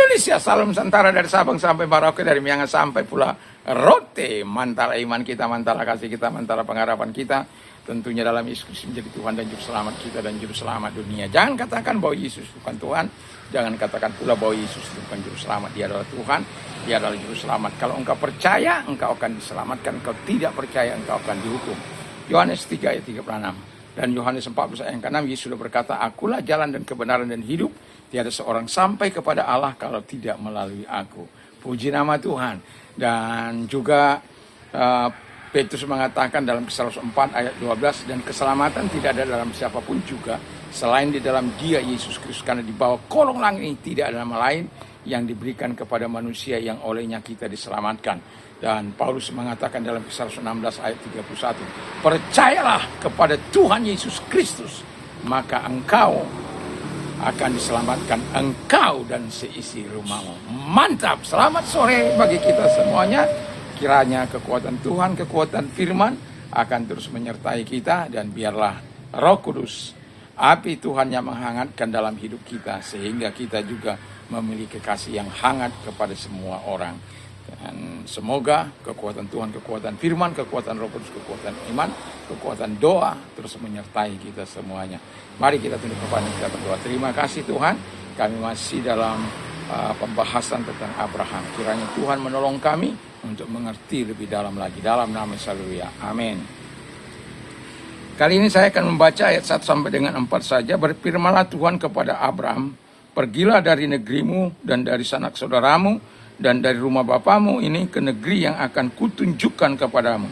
Indonesia, salam Nusantara dari Sabang sampai Merauke, dari Miangas sampai Pulau Rote. Mantara iman kita, mantara kasih kita, mantara pengharapan kita. Tentunya dalam Yesus Kristus menjadi Tuhan dan Juru Selamat kita dan Juru Selamat dunia. Jangan katakan bahwa Yesus bukan Tuhan. Jangan katakan pula bahwa Yesus bukan Juru Selamat. Dia adalah Tuhan, Dia adalah Juru Selamat. Kalau engkau percaya, engkau akan diselamatkan. Engkau tidak percaya, engkau akan dihukum. Yohanes 3 ayat 36. Dan Yohanes 14 ayat 6, Yesus sudah berkata, akulah jalan dan kebenaran dan hidup. Tiada seorang sampai kepada Allah kalau tidak melalui aku. Puji nama Tuhan. Dan juga Petrus mengatakan dalam Kisah 4 ayat 12, dan keselamatan tidak ada dalam siapapun juga selain di dalam Dia Yesus Kristus, karena di bawah kolong langit ini tidak ada nama lain yang diberikan kepada manusia yang olehnya kita diselamatkan. Dan Paulus mengatakan dalam Kisah 16 ayat 31, percayalah kepada Tuhan Yesus Kristus, maka engkau akan diselamatkan, engkau dan seisi rumahmu. Mantap, selamat sore bagi kita semuanya. Kiranya kekuatan Tuhan, kekuatan firman akan terus menyertai kita, dan biarlah Roh Kudus, api Tuhan yang menghangatkan dalam hidup kita, sehingga kita juga memiliki kasih yang hangat kepada semua orang. Dan semoga kekuatan Tuhan, kekuatan firman, kekuatan Roh Kudus, kekuatan iman, kekuatan doa terus menyertai kita semuanya. Mari kita tunduk kepala kita berdoa. Terima kasih Tuhan, kami masih dalam pembahasan tentang Abraham. Kiranya Tuhan menolong kami untuk mengerti lebih dalam lagi. Dalam nama Yesus, haleluya. Amin. Kali ini saya akan membaca ayat 1 sampai dengan 4 saja. Berfirmanlah Tuhan kepada Abraham, pergilah dari negerimu dan dari sanak saudaramu dan dari rumah bapamu ini ke negeri yang akan kutunjukkan kepadamu.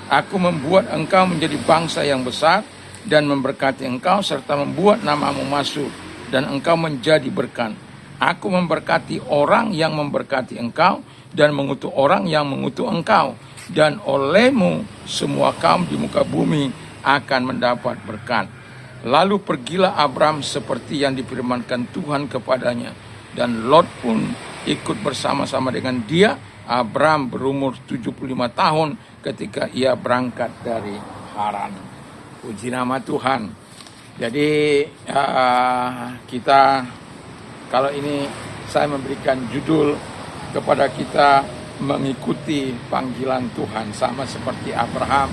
Aku membuat engkau menjadi bangsa yang besar dan memberkati engkau, serta membuat namamu masyhur dan engkau menjadi berkat. Aku memberkati orang yang memberkati engkau dan mengutuk orang yang mengutuk engkau, dan olehmu semua kaum di muka bumi akan mendapat berkat. Lalu pergilah Abram seperti yang difirmankan Tuhan kepadanya, dan Lot pun ikut bersama-sama dengan dia. Abram berumur 75 tahun ketika ia berangkat dari Haran. Puji nama Tuhan. Jadi kita, kalau ini saya memberikan judul kepada kita, mengikuti panggilan Tuhan, sama seperti Abraham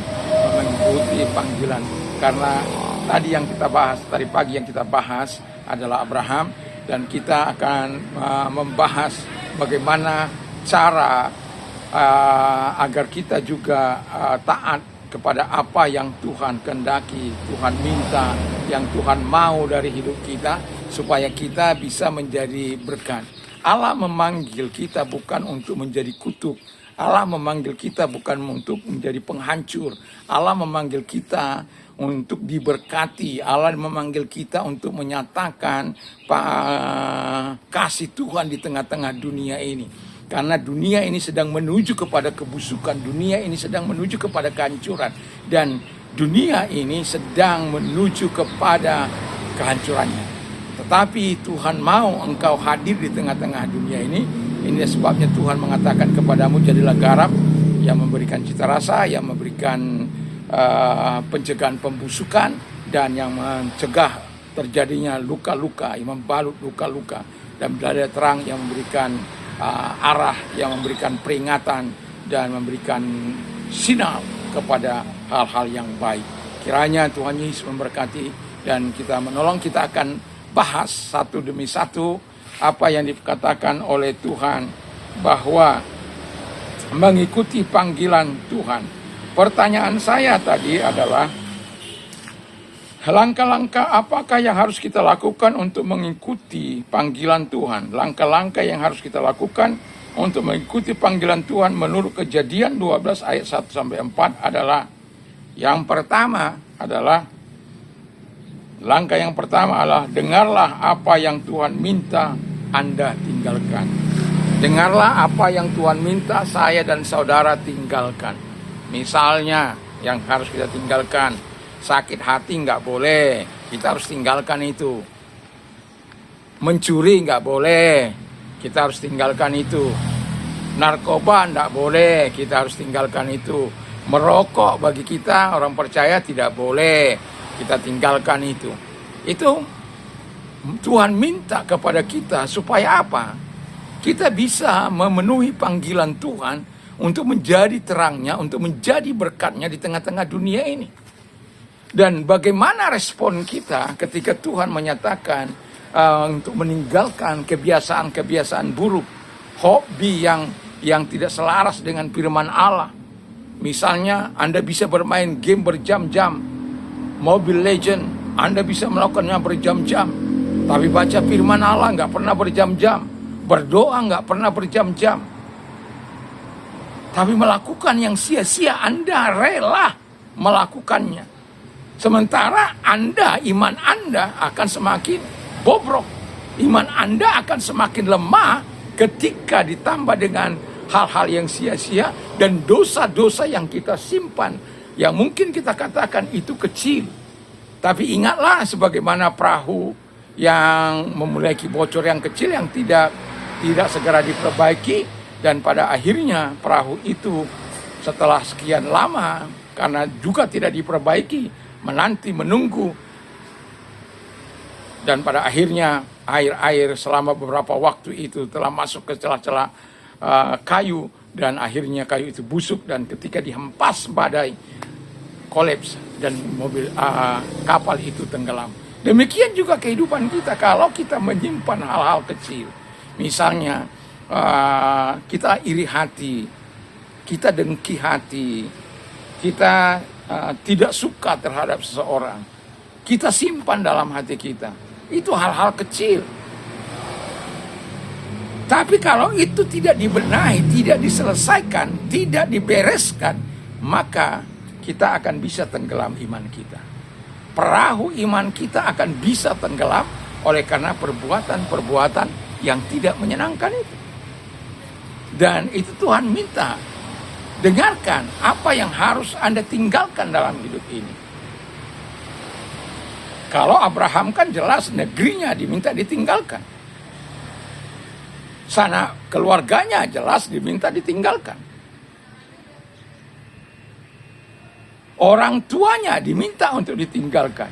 mengikuti panggilan. Karena tadi yang kita bahas, tadi pagi yang kita bahas adalah Abraham, dan kita akan membahas bagaimana cara agar kita juga taat kepada apa yang Tuhan kehendaki, Tuhan minta, yang Tuhan mau dari hidup kita, supaya kita bisa menjadi berkat. Allah memanggil kita bukan untuk menjadi kutuk. Allah memanggil kita bukan untuk menjadi penghancur. Allah memanggil kita untuk diberkati. Allah memanggil kita untuk menyatakan kasih Tuhan di tengah-tengah dunia ini. Karena dunia ini sedang menuju kepada kebusukan. Dunia ini sedang menuju kepada kehancuran. Dan dunia ini sedang menuju kepada kehancurannya. Tetapi Tuhan mau engkau hadir di tengah-tengah dunia ini. Ini sebabnya Tuhan mengatakan kepadamu, jadilah garam yang memberikan cita rasa, yang memberikan pencegahan pembusukan, dan yang mencegah terjadinya luka-luka, yang membalut luka-luka, dan belada terang yang memberikan arah, yang memberikan peringatan, dan memberikan sinyal kepada hal-hal yang baik. Kiranya Tuhan Yesus memberkati dan kita menolong. Kita akan bahas satu demi satu apa yang dikatakan oleh Tuhan bahwa mengikuti panggilan Tuhan. Pertanyaan saya tadi adalah, langkah-langkah apakah yang harus kita lakukan untuk mengikuti panggilan Tuhan? Langkah-langkah yang harus kita lakukan untuk mengikuti panggilan Tuhan menurut Kejadian 12 ayat 1 sampai 4 adalah, yang pertama adalah, langkah yang pertama adalah, dengarlah apa yang Tuhan minta Anda tinggalkan. Dengarlah apa yang Tuhan minta saya dan saudara tinggalkan. Misalnya yang harus kita tinggalkan, sakit hati nggak boleh, kita harus tinggalkan itu. Mencuri nggak boleh, kita harus tinggalkan itu. Narkoba nggak boleh, kita harus tinggalkan itu. Merokok bagi kita orang percaya tidak boleh, kita tinggalkan itu. Itu Tuhan minta kepada kita supaya apa? kita bisa memenuhi panggilan Tuhan untuk menjadi terangnya, untuk menjadi berkatnya di tengah-tengah dunia ini. Dan bagaimana respon kita ketika Tuhan menyatakan untuk meninggalkan kebiasaan-kebiasaan buruk, hobi yang tidak selaras dengan firman Allah. Misalnya Anda bisa bermain game berjam-jam, Mobile Legend, Anda bisa melakukannya berjam-jam, tapi baca firman Allah nggak pernah berjam-jam, berdoa nggak pernah berjam-jam, tapi melakukan yang sia-sia. Anda rela melakukannya, sementara iman Anda akan semakin bobrok, iman Anda akan semakin lemah ketika ditambah dengan hal-hal yang sia-sia dan dosa-dosa yang kita simpan, yang mungkin kita katakan itu kecil. Tapi ingatlah, sebagaimana perahu yang memiliki bocor yang kecil yang tidak segera diperbaiki, dan pada akhirnya perahu itu setelah sekian lama karena juga tidak diperbaiki, menunggu, dan pada akhirnya air selama beberapa waktu itu telah masuk ke celah-celah kayu, dan akhirnya kayu itu busuk, dan ketika dihempas badai kolaps dan kapal itu tenggelam. Demikian juga kehidupan kita. Kalau kita menyimpan hal-hal kecil, misalnya kita iri hati, kita dengki hati, kita tidak suka terhadap seseorang, kita simpan dalam hati kita, itu hal-hal kecil. Tapi kalau itu tidak dibenahi, tidak diselesaikan, tidak dibereskan, maka kita akan bisa tenggelam iman kita. Perahu iman kita akan bisa tenggelam oleh karena perbuatan-perbuatan yang tidak menyenangkan itu. Dan itu Tuhan minta, dengarkan apa yang harus Anda tinggalkan dalam hidup ini. Kalau Abraham kan jelas negerinya diminta ditinggalkan. Sana keluarganya jelas diminta ditinggalkan. Orang tuanya diminta untuk ditinggalkan.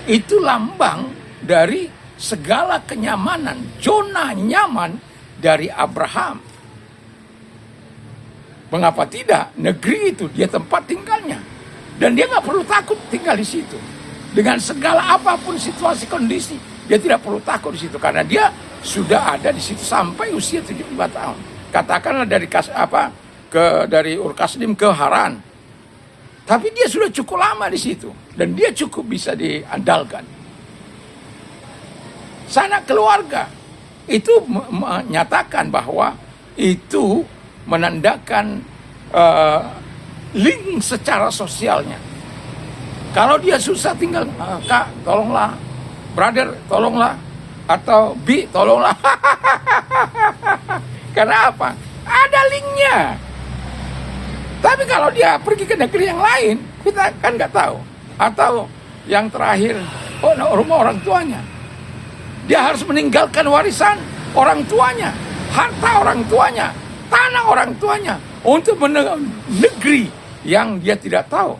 Itu lambang dari segala kenyamanan, zona nyaman dari Abraham. Mengapa tidak? Negeri itu dia tempat tinggalnya. Dan dia nggak perlu takut tinggal di situ. Dengan segala apapun situasi kondisi, dia tidak perlu takut di situ, karena dia sudah ada di situ sampai usia 75 tahun. Katakanlah dari Ur Kasdim ke Haran. Tapi dia sudah cukup lama di situ dan dia cukup bisa diandalkan. Sanak keluarga itu menyatakan bahwa itu menandakan link secara sosialnya. Kalau dia susah tinggal, Kak, tolonglah, brother, tolonglah, atau Bi, tolonglah. Karena apa? Ada linknya. Tapi kalau dia pergi ke negeri yang lain, kita kan nggak tahu. Atau yang terakhir, rumah orang tuanya. Dia harus meninggalkan warisan orang tuanya, harta orang tuanya, tanah orang tuanya, untuk negeri yang dia tidak tahu.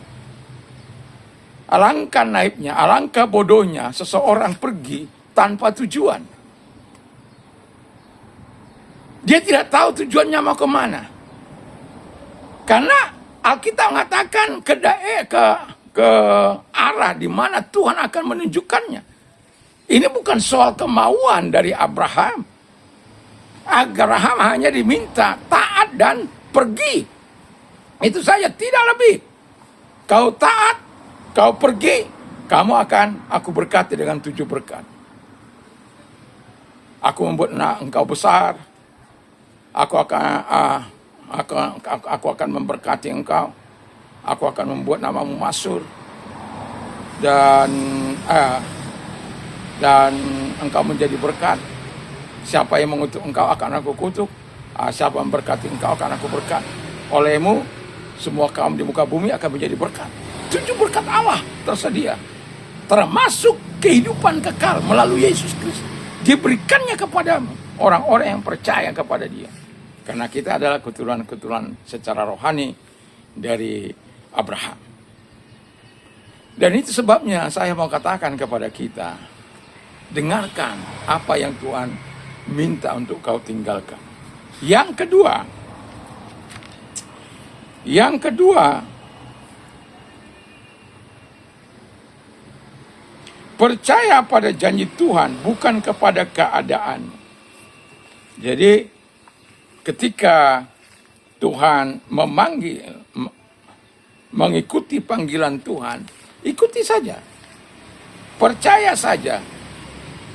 Alangkah naifnya, alangkah bodohnya seseorang pergi tanpa tujuan. Dia tidak tahu tujuannya mau kemana. Karena Alkitab mengatakan ke arah di mana Tuhan akan menunjukkannya. Ini bukan soal kemauan dari Abraham. Abraham hanya diminta taat dan pergi. Itu saja, tidak lebih. Kau taat, kau pergi, aku berkati dengan 7 berkat. Aku membuat engkau besar. Aku akan memberkati engkau. Aku akan membuat namamu masyhur. Dan engkau menjadi berkat. Siapa yang mengutuk engkau akan aku kutuk. Siapa yang memberkati engkau akan aku berkat. Olehmu semua kaum di muka bumi akan menjadi berkat. 7 berkat Allah tersedia, termasuk kehidupan kekal melalui Yesus Kristus. Diberikannya kepada orang-orang yang percaya kepada Dia. Karena kita adalah keturunan-keturunan secara rohani dari Abraham. Dan itu sebabnya saya mau katakan kepada kita, dengarkan apa yang Tuhan minta untuk kau tinggalkan. Yang kedua, percaya pada janji Tuhan, bukan kepada keadaan. Jadi, ketika Tuhan memanggil, mengikuti panggilan Tuhan, ikuti saja. Percaya saja.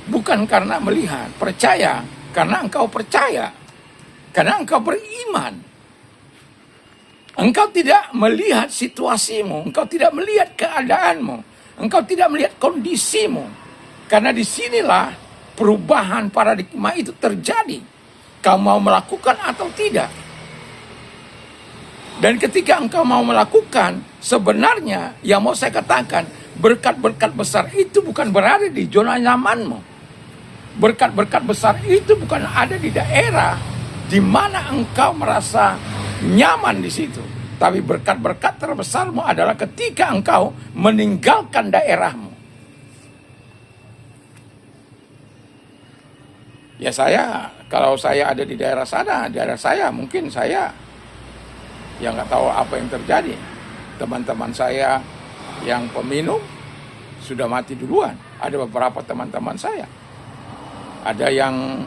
Bukan karena melihat, percaya karena engkau percaya. Karena engkau beriman. Engkau tidak melihat situasimu, engkau tidak melihat keadaanmu, engkau tidak melihat kondisimu. Karena disinilah perubahan paradigma itu terjadi. Kau mau melakukan atau tidak. Dan ketika engkau mau melakukan, sebenarnya yang mau saya katakan, berkat-berkat besar itu bukan berada di zona nyamanmu. Berkat-berkat besar itu bukan ada di daerah di mana engkau merasa nyaman di situ. Tapi berkat-berkat terbesarmu adalah ketika engkau meninggalkan daerahmu. Ya kalau saya ada di daerah sana, daerah saya mungkin saya ya nggak tahu apa yang terjadi. Teman-teman saya yang peminum sudah mati duluan. Ada beberapa teman-teman saya. Ada yang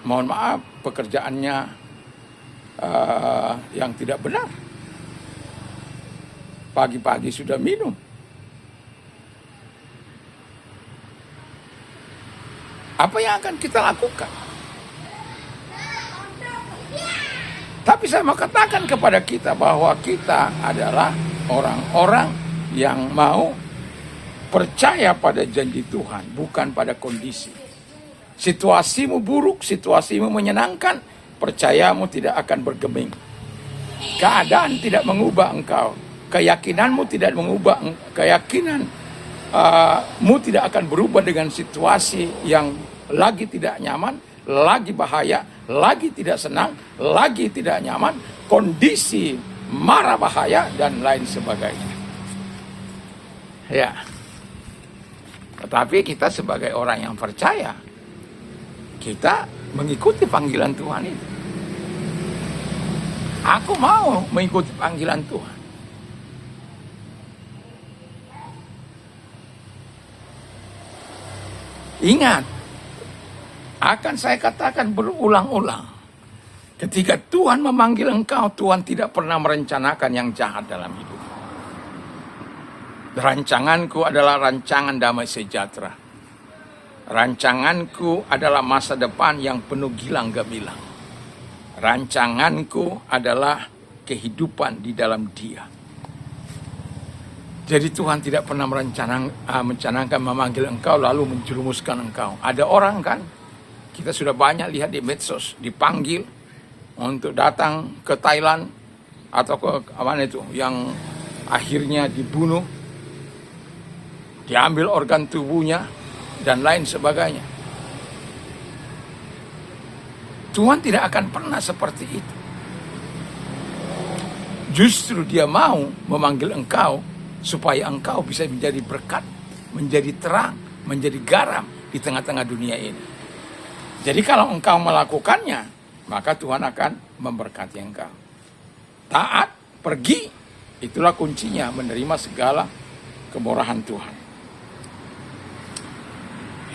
mohon maaf pekerjaannya yang tidak benar. Pagi-pagi sudah minum. Apa yang akan kita lakukan? Tapi saya mau katakan kepada kita bahwa kita adalah orang-orang yang mau percaya pada janji Tuhan, bukan pada kondisi. Situasimu buruk, situasimu menyenangkan, percayamu tidak akan bergeming. Keadaan tidak mengubah engkau. Keyakinanmu tidak mengubah, keyakinanmu tidak akan berubah dengan situasi yang lagi tidak nyaman, lagi bahaya, lagi tidak senang, lagi tidak nyaman, kondisi mara bahaya, dan lain sebagainya. Ya. Tetapi kita sebagai orang yang percaya, kita mengikuti panggilan Tuhan itu. Aku mau mengikuti panggilan Tuhan. Ingat, akan saya katakan berulang-ulang. Ketika Tuhan memanggil engkau, Tuhan tidak pernah merencanakan yang jahat dalam hidup. Rancanganku adalah rancangan damai sejahtera. Rancanganku adalah masa depan yang penuh gilang gemilang. Rancanganku adalah kehidupan di dalam Dia. Jadi Tuhan tidak pernah mencanangkan memanggil engkau lalu menjerumuskan engkau. Ada orang kan, kita sudah banyak lihat di medsos, dipanggil untuk datang ke Thailand atau ke mana itu, yang akhirnya dibunuh, diambil organ tubuhnya, dan lain sebagainya. Tuhan tidak akan pernah seperti itu. Justru Dia mau memanggil engkau supaya engkau bisa menjadi berkat, menjadi terang, menjadi garam di tengah-tengah dunia ini. Jadi kalau engkau melakukannya, maka Tuhan akan memberkati engkau. Taat, pergi, itulah kuncinya menerima segala kemurahan Tuhan.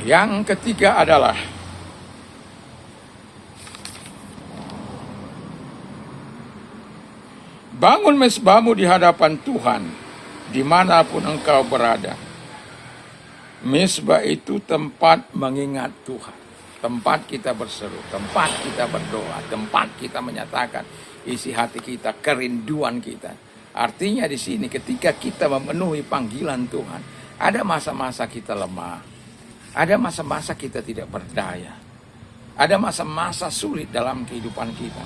Yang ketiga adalah bangun mezbahmu di hadapan Tuhan, dimanapun engkau berada. Mezbah itu tempat mengingat Tuhan, tempat kita berseru, tempat kita berdoa, tempat kita menyatakan isi hati kita, kerinduan kita. Artinya di sini ketika kita memenuhi panggilan Tuhan, ada masa-masa kita lemah, ada masa-masa kita tidak berdaya, ada masa-masa sulit dalam kehidupan kita.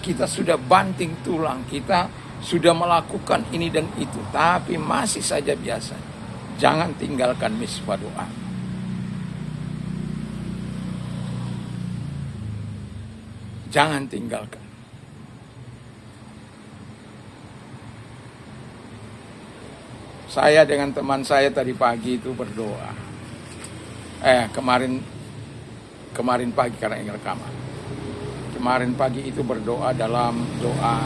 Kita sudah banting tulang, kita sudah melakukan ini dan itu, tapi masih saja biasa. Jangan tinggalkan mezbah doa. Jangan tinggalkan. Saya dengan teman saya tadi pagi itu berdoa. Kemarin kemarin pagi karena ini rekaman. Kemarin pagi itu berdoa dalam doa.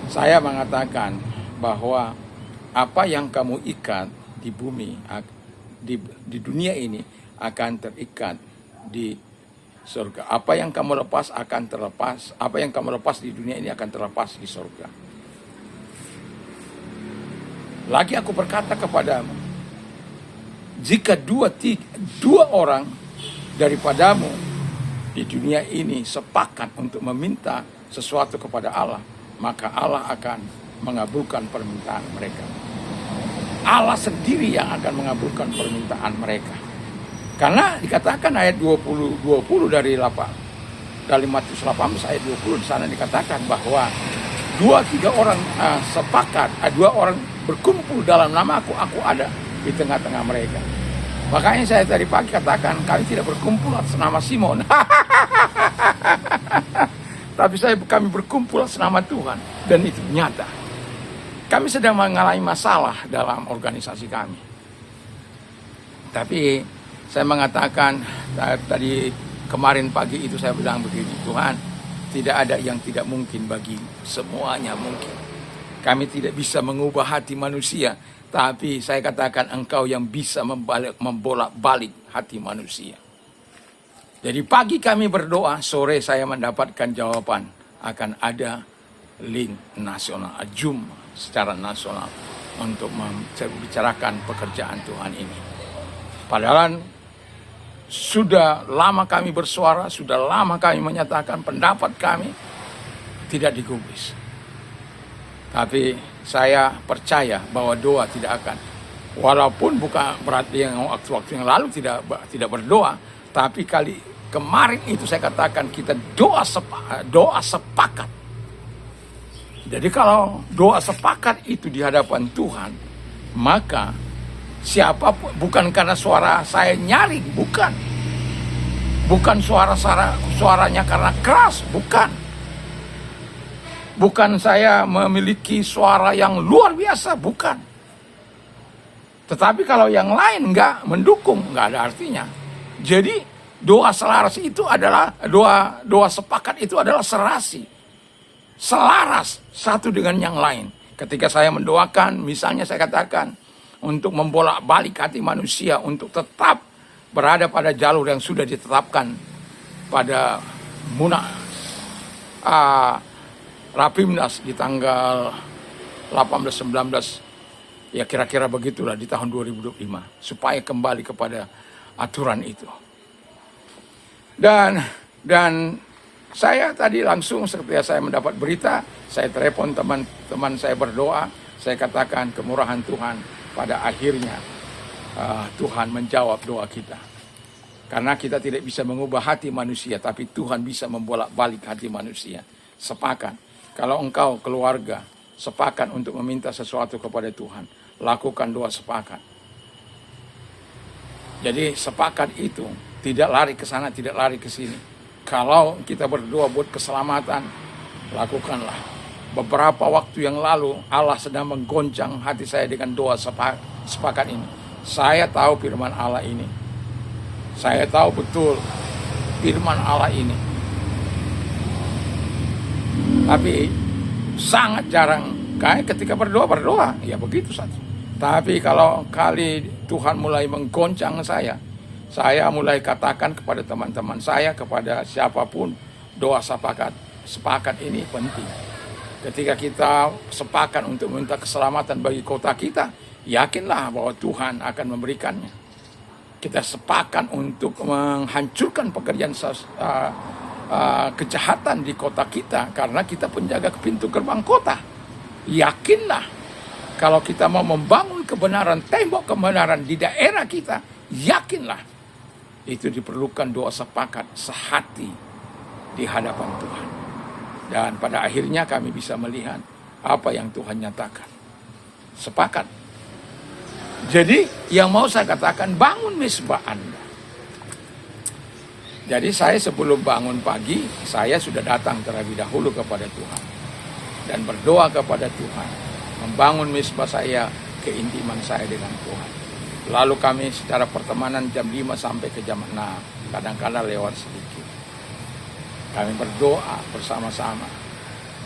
Saya mengatakan bahwa apa yang kamu ikat di bumi, di dunia ini akan terikat di surga. Apa yang kamu lepas akan terlepas. Apa yang kamu lepas di dunia ini akan terlepas di surga. Lagi aku berkata kepadamu, jika dua orang daripadamu di dunia ini sepakat untuk meminta sesuatu kepada Allah, maka Allah akan mengabulkan permintaan mereka. Allah sendiri yang akan mengabulkan permintaan mereka. Karena dikatakan ayat 20 dari Matius 18 ayat 20 di sana dikatakan bahwa 2-3 orang sepakat, 2 orang berkumpul dalam nama aku ada di tengah-tengah mereka. Makanya saya tadi pagi katakan kami tidak berkumpul atas nama Simon. Tapi kami berkumpul atas nama Tuhan, dan itu nyata. Kami sedang mengalami masalah dalam organisasi kami. Tapi saya mengatakan tadi kemarin pagi itu saya bilang begini, Tuhan, tidak ada yang tidak mungkin bagi semuanya mungkin. Kami tidak bisa mengubah hati manusia, tapi saya katakan Engkau yang bisa membolak-balik hati manusia. Jadi pagi kami berdoa, sore saya mendapatkan jawaban akan ada link nasional, Zoom secara nasional untuk membicarakan pekerjaan Tuhan ini. Padahal sudah lama kami bersuara, sudah lama kami menyatakan pendapat kami tidak digubris. Tapi saya percaya bahwa doa tidak akan, walaupun bukan berarti yang waktu-waktu yang lalu tidak berdoa, tapi kemarin itu saya katakan kita doa sepakat. Jadi kalau doa sepakat itu di hadapan Tuhan, maka siapapun, bukan karena suara saya nyaring, bukan suaranya karena keras, bukan saya memiliki suara yang luar biasa, bukan. Tetapi kalau yang lain nggak mendukung, nggak ada artinya. Jadi doa selaras itu adalah doa sepakat itu adalah serasi, selaras satu dengan yang lain. Ketika saya mendoakan, misalnya saya katakan untuk membolak-balik hati manusia untuk tetap berada pada jalur yang sudah ditetapkan pada Rapimnas di tanggal 18-19, ya kira-kira begitulah di tahun 2025, supaya kembali kepada aturan itu. Dan saya tadi langsung setelah saya mendapat berita, saya telepon teman-teman saya berdoa, saya katakan kemurahan Tuhan pada akhirnya Tuhan menjawab doa kita. Karena kita tidak bisa mengubah hati manusia, tapi Tuhan bisa membolak-balik hati manusia. Sepakat. Kalau engkau keluarga sepakat untuk meminta sesuatu kepada Tuhan, lakukan doa sepakat. Jadi sepakat itu tidak lari ke sana, tidak lari ke sini. Kalau kita berdoa buat keselamatan, lakukanlah. Beberapa waktu yang lalu Allah sedang menggoncang hati saya dengan doa sepakat ini. Saya tahu firman Allah ini. Saya tahu betul firman Allah ini. Tapi sangat jarang kayak ketika berdoa, ya begitu saja. Tapi kalau kali Tuhan mulai menggoncang saya mulai katakan kepada teman-teman saya, kepada siapapun, doa sepakat ini penting. Ketika kita sepakat untuk minta keselamatan bagi kota kita, yakinlah bahwa Tuhan akan memberikannya. Kita sepakat untuk menghancurkan pekerjaan kejahatan di kota kita, karena kita penjaga pintu gerbang kota. Yakinlah kalau kita mau membangun kebenaran, tembok kebenaran di daerah kita, yakinlah itu diperlukan doa sepakat sehati di hadapan Tuhan. Dan pada akhirnya kami bisa melihat apa yang Tuhan nyatakan. Sepakat. Jadi yang mau saya katakan, bangun misbah Anda. Jadi saya sebelum bangun pagi, saya sudah datang terlebih dahulu kepada Tuhan. Dan berdoa kepada Tuhan. Membangun misbah saya, keintiman saya dengan Tuhan. Lalu kami secara pertemanan jam 5 sampai ke jam 6. Kadang-kadang lewat sedikit. Kami berdoa bersama-sama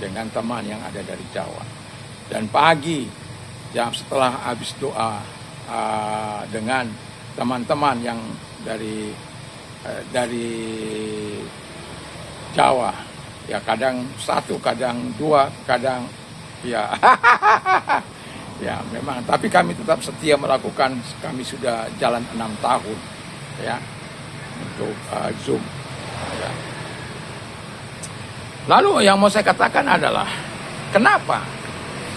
dengan teman yang ada dari Jawa. Dan pagi, jam setelah habis doa dengan teman-teman yang dari Jawa, ya kadang satu, kadang dua, kadang ya ya memang. Tapi kami tetap setia melakukan. Kami sudah jalan 6 tahun ya untuk Zoom. Ya. Lalu yang mau saya katakan adalah kenapa?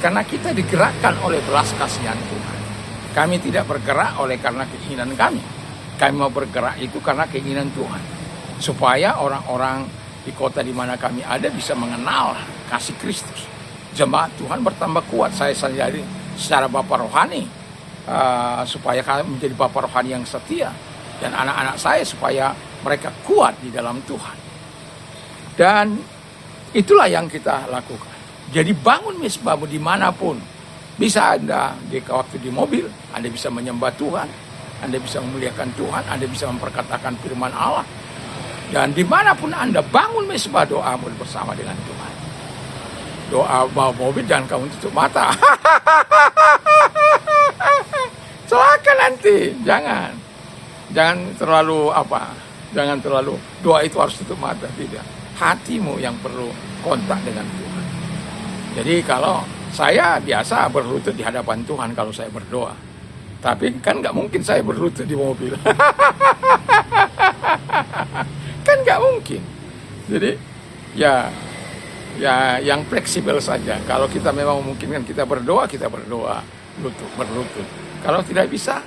Karena kita digerakkan oleh belas kasihan Tuhan. Kami tidak bergerak karena keinginan kami. Kami mau bergerak itu karena keinginan Tuhan. Supaya orang-orang di kota di mana kami ada bisa mengenal kasih Kristus. Jemaat Tuhan bertambah kuat. Saya sendiri secara Bapak rohani, supaya kami menjadi Bapak rohani yang setia. Dan anak-anak saya supaya mereka kuat di dalam Tuhan. Dan itulah yang kita lakukan. Jadi bangun misbahmu dimanapun. Bisa Anda waktu di mobil, Anda bisa menyembah Tuhan, Anda bisa memuliakan Tuhan, Anda bisa memperkatakan firman Allah. Dan dimanapun Anda bangun misbah doamu bersama dengan Tuhan. Doa bawa mobil dan kamu tutup mata. Celaka nanti, jangan terlalu jangan terlalu doa itu harus tutup mata, tidak. Hatimu yang perlu kontak dengan Tuhan. Jadi kalau saya biasa berlutut di hadapan Tuhan kalau saya berdoa. Tapi kan nggak mungkin saya berlutut di mobil. Kan nggak mungkin. Jadi ya yang fleksibel saja. Kalau kita memang memungkinkan kita berdoa berlutut. Kalau tidak bisa,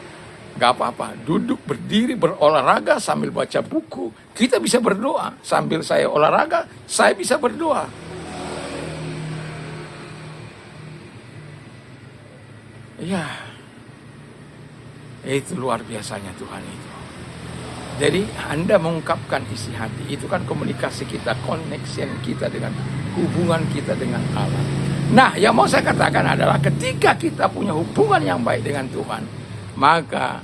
nggak apa-apa. Duduk, berdiri, berolahraga sambil baca buku. Kita bisa berdoa. Sambil saya olahraga, saya bisa berdoa. Ya, itu luar biasanya Tuhan itu. Jadi Anda mengungkapkan isi hati. Itu kan komunikasi kita, connection kita dengan hubungan kita dengan Allah. Nah, yang mau saya katakan adalah ketika kita punya hubungan yang baik dengan Tuhan, maka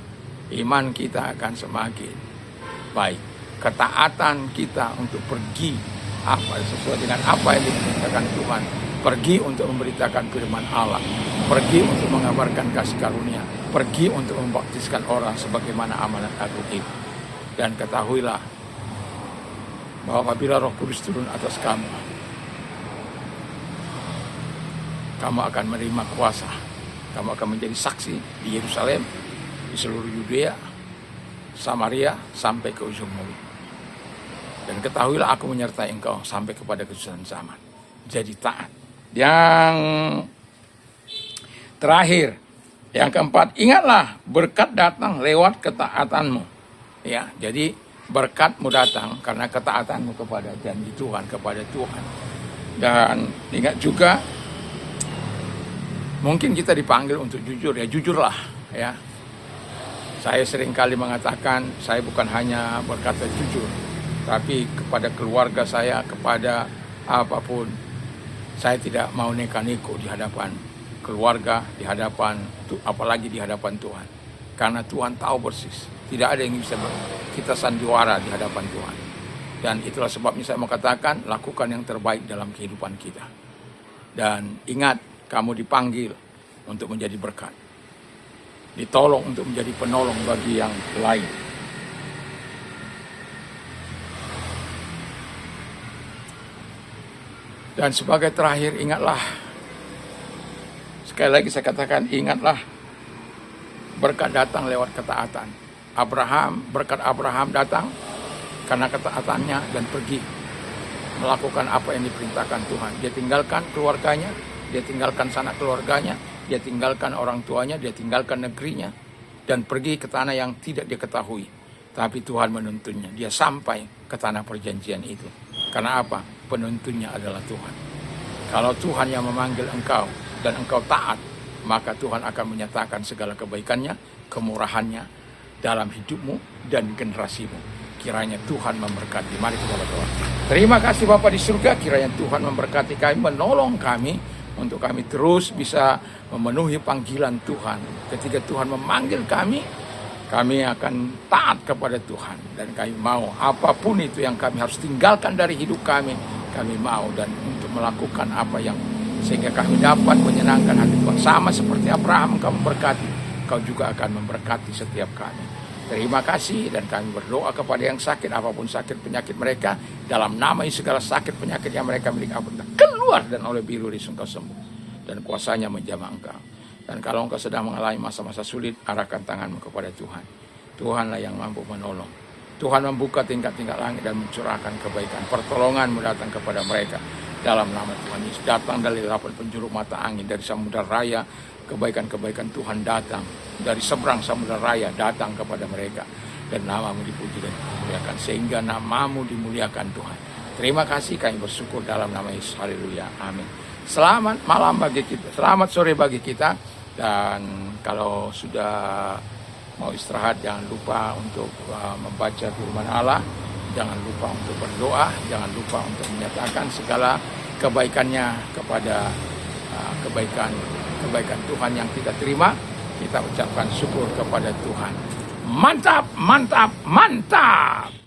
iman kita akan semakin baik. Ketaatan kita untuk pergi sesuai dengan apa yang diperintahkan Tuhan. Pergi untuk memberitakan firman Allah. Pergi untuk mengabarkan kasih karunia. Pergi untuk membaptiskan orang sebagaimana amanat agung itu. Dan ketahuilah bahwa apabila Roh Kudus turun atas kamu, kamu akan menerima kuasa. Kamu akan menjadi saksi di Yerusalem, di seluruh Yudea, Samaria, sampai ke ujung bumi. Dan ketahuilah aku menyertai engkau sampai kepada kesudahan zaman. Jadi taat. Yang terakhir, yang keempat, ingatlah berkat datang lewat ketaatanmu. Ya, jadi berkatmu datang karena ketaatanmu kepada janji Tuhan, kepada Tuhan. Dan ingat juga, mungkin kita dipanggil untuk jujur, ya jujurlah, ya. Saya sering kali mengatakan, saya bukan hanya berkata jujur, tapi kepada keluarga saya, kepada apapun. Saya tidak mau neka-neko di hadapan keluarga, di hadapan, apalagi di hadapan Tuhan. Karena Tuhan tahu persis. Tidak ada yang bisa kita sandiwara di hadapan Tuhan. Dan itulah sebabnya saya mau katakan, lakukan yang terbaik dalam kehidupan kita. Dan ingat, kamu dipanggil untuk menjadi berkat. Ditolong untuk menjadi penolong bagi yang lain. Dan sebagai terakhir, ingatlah, sekali lagi saya katakan, ingatlah, berkat datang lewat ketaatan. Berkat Abraham datang karena ketaatannya dan pergi melakukan apa yang diperintahkan Tuhan. Dia tinggalkan keluarganya, dia tinggalkan sanak keluarganya, dia tinggalkan orang tuanya, dia tinggalkan negerinya, dan pergi ke tanah yang tidak dia ketahui. Tapi Tuhan menuntunnya, dia sampai ke tanah perjanjian itu. Karena apa? Penuntunnya adalah Tuhan. Kalau Tuhan yang memanggil engkau dan engkau taat, maka Tuhan akan menyatakan segala kebaikannya, kemurahannya dalam hidupmu dan generasimu. Kiranya Tuhan memberkati. Mari kita berdoa. Terima kasih Bapa di surga, kiranya Tuhan memberkati kami, menolong kami untuk kami terus bisa memenuhi panggilan Tuhan. Ketika Tuhan memanggil kami, Kami akan taat kepada Tuhan. Dan kami mau apapun itu yang kami harus tinggalkan dari hidup kami mau. Dan untuk melakukan apa yang sehingga kami dapat menyenangkan hati Tuhan. Sama seperti Abraham kamu berkati, Kau juga akan memberkati setiap kami. Terima kasih, dan kami berdoa kepada yang sakit, apapun sakit penyakit mereka, dalam nama Yesus segala sakit penyakit yang mereka miliki keluar, dan oleh biru Yesus Engkau sembuh. Dan kuasanya menjamah Engkau. Dan kalau engkau sedang mengalami masa-masa sulit, arahkan tanganmu kepada Tuhan. Tuhanlah yang mampu menolong. Tuhan membuka tingkat-tingkat langit dan mencurahkan kebaikan. Pertolonganmu datang kepada mereka. Dalam nama Tuhan Yesus. Datang dari 8 penjuru mata angin, dari samudera raya. Kebaikan-kebaikan Tuhan datang. Dari seberang samudera raya datang kepada mereka. Dan namamu dipuji dan dimuliakan. Sehingga namamu dimuliakan Tuhan. Terima kasih, kami bersyukur dalam nama Yesus. Haleluya. Amin. Selamat malam bagi kita. Selamat sore bagi kita. Dan kalau sudah mau istirahat, jangan lupa untuk membaca firman Allah, jangan lupa untuk berdoa, jangan lupa untuk menyatakan segala kebaikannya kepada kebaikan Tuhan yang kita terima. Kita ucapkan syukur kepada Tuhan. Mantap, mantap, mantap.